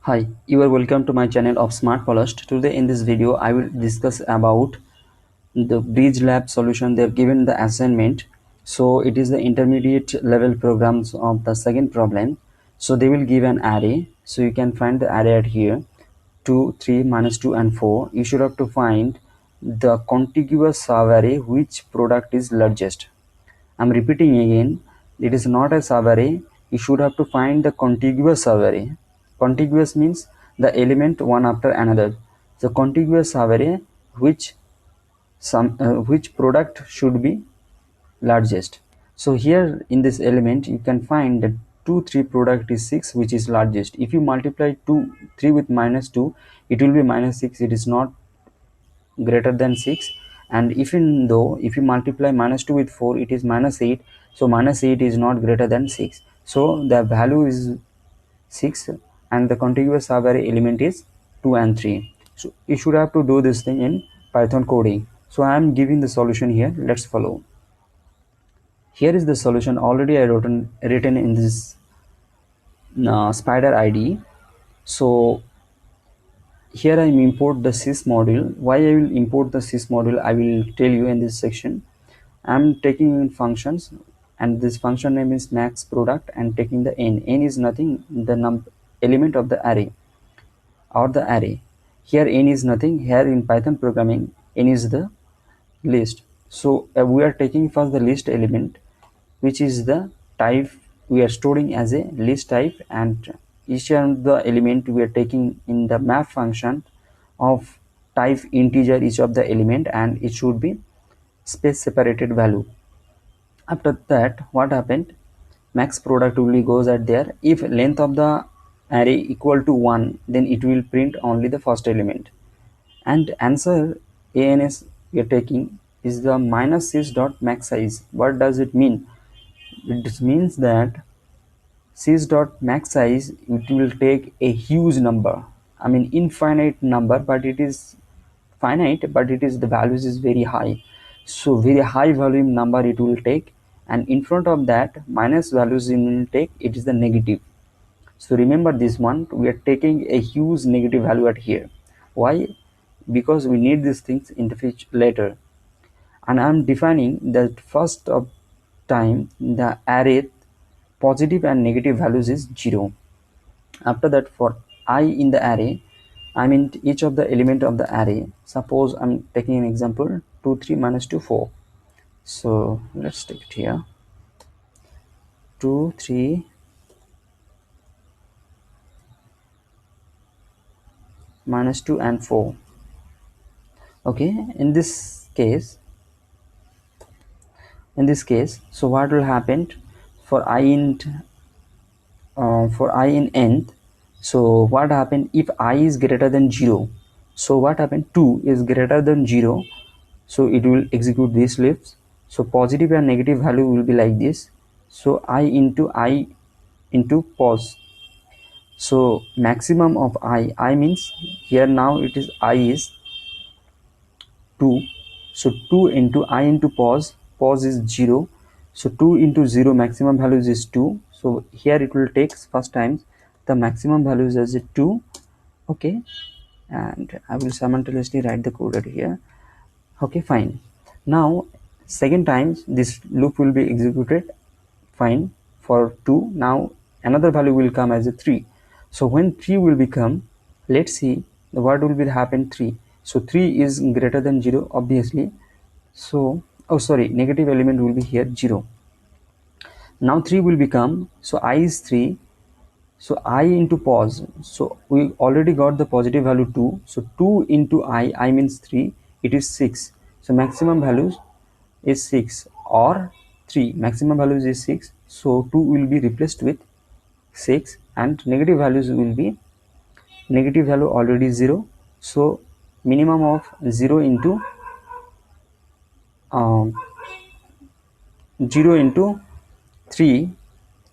Hi, you are welcome to my channel of Smart Polished. Today in this video I will discuss about the Bridge Lab solution. They have given the assignment, so it is the intermediate level programs of the second problem. So they will give an array, so you can find the array at here 2, 3, -2 and 4. You should have to find the contiguous subarray which product is largest. I'm repeating again, it is not a subarray. You should have to find the contiguous subarray. Contiguous means the element one after another. So contiguous subarray which product should be largest. So here in this element you can find that 2 3 product is 6, which is largest. If you multiply 3 with -2, it will be -6. It is not greater than 6. And even though if you multiply -2 with 4, it is -8. So -8 is not greater than 6. So the value is 6 and the contiguous subarray element is 2 and 3. So you should have to do this thing in Python coding. So I am giving the solution here. Let's follow. Here is the solution already I written in this spider IDE. So here I import the sys module. Why I will import the sys module, I will tell you in this section. I'm taking in functions, and this function name is max product, and taking the n. N is nothing, the element of the array or the array. Here n is nothing. Here in Python programming, n is the list. So we are taking first the list element, which is the type we are storing as a list type, and each of the element we are taking in the map function of type integer each of the element, and it should be space separated value. After that, what happened, max product will goes at there. If length of the array equal to 1, then it will print only the first element. And answer ans we are taking is the minus sys dot max size. What does it mean? It means that sys dot max size, it will take a huge number, I mean infinite number, but it is finite, but it is the values is very high. So very high volume number it will take, and in front of that minus values it will take, it is the negative. So remember this one, we are taking a huge negative value at here. Why? Because we need these things in the future later. And I'm defining that first of time the array positive and negative values is 0. After that, for I in the array, I mean each of the element of the array. Suppose I'm taking an example 2 3 -2 4. So let's take it here 2 3 -2 and 4. Okay, in this case, so what will happen for I in nth? So what happened if I is greater than 0? So what happened, 2 is greater than 0, so it will execute these loops. So positive and negative value will be like this. So I into pause. So maximum of I means here now it is I is 2. So 2 into I into pause is 0. So 2 into 0 maximum values is 2. So here it will take first times the maximum values as a 2. Okay, and I will simultaneously write the code at here. Okay, fine. Now second times this loop will be executed. Fine, for 2. Now another value will come as a 3. So when 3 will become, let's see what will be happen 3. So 3 is greater than 0 obviously. So oh sorry, negative element will be here 0. Now 3 will become, so I is 3. So I into pause, so we already got the positive value 2. So 2 into I means 3, it is 6. So maximum values is 6, or 3 maximum values is 6. So 2 will be replaced with 6, and negative values will be negative value already 0. So minimum of 0 into 0 into 3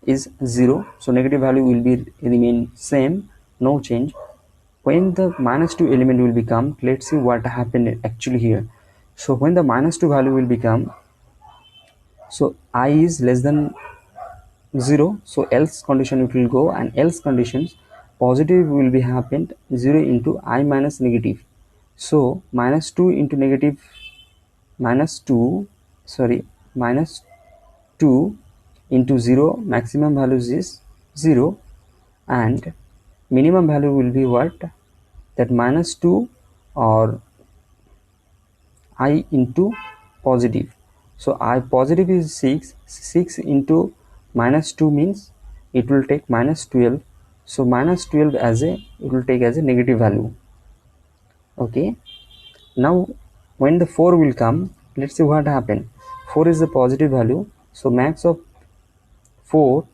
is 0. So negative value will be remain same, no change. When the -2 element will become, let's see what happened actually here. So when the -2 value will become, so I is less than 0, so else condition it will go, and else conditions positive will be happened 0 into I minus negative. So minus 2 into negative minus 2 sorry minus 2 into 0, maximum values is 0, and minimum value will be what, that minus 2 or I into positive. So I positive is 6, 6 into minus 2 means it will take minus 12. So minus 12 as a, it will take as a negative value. Okay, now when the 4 will come, let's see what happened. 4 is the positive value, so max of 4,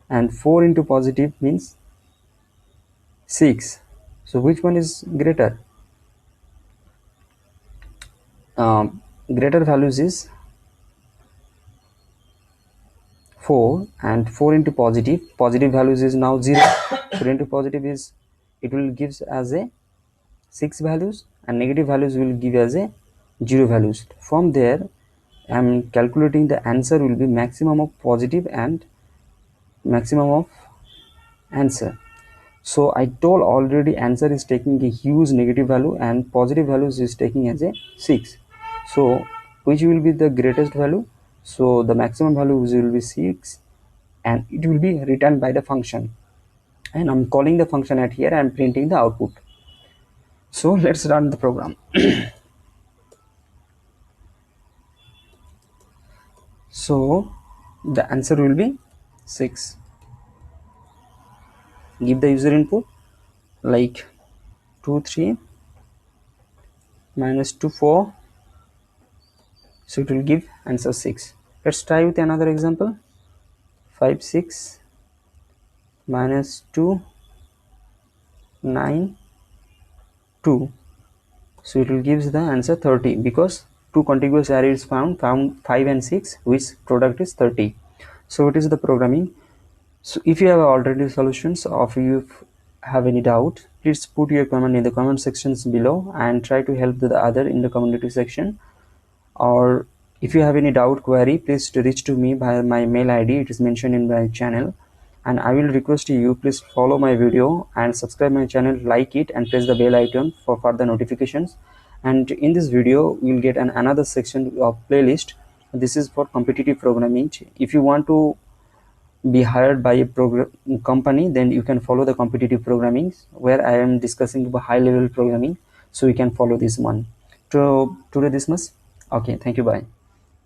and 4 into positive means 6. So which one is greater? Greater values is 4, and 4 into positive values is now 0. 4 into positive is, it will gives as a 6 values, and negative values will give as a 0 values. From there I am calculating the answer will be maximum of positive and maximum of answer. So I told already answer is taking a huge negative value and positive values is taking as a 6. So which will be the greatest value? So the maximum value will be 6, and it will be returned by the function, and I'm calling the function at here and printing the output. So let's run the program. So the answer will be 6. Give the user input like 2 3 minus 2 4, so it will give answer 6. Let's try with another example. 5 6 minus 2 9 2, so it will gives the answer 30, because two contiguous arrays found 5 and 6, which product is 30. So it is the programming. So if you have alternative solutions, or if you have any doubt, please put your comment in the comment sections below and try to help the other in the community section. Or if you have any doubt query, please reach to me by my mail ID. It is mentioned in my channel, and I will request you, please follow my video and subscribe my channel, like it, and press the bell icon for further notifications. And in this video you will get another section of playlist. This is for competitive programming. If you want to be hired by a company, then you can follow the competitive programming, where I am discussing about high level programming, so you can follow this one. To today this much. Okay, thank you, bye.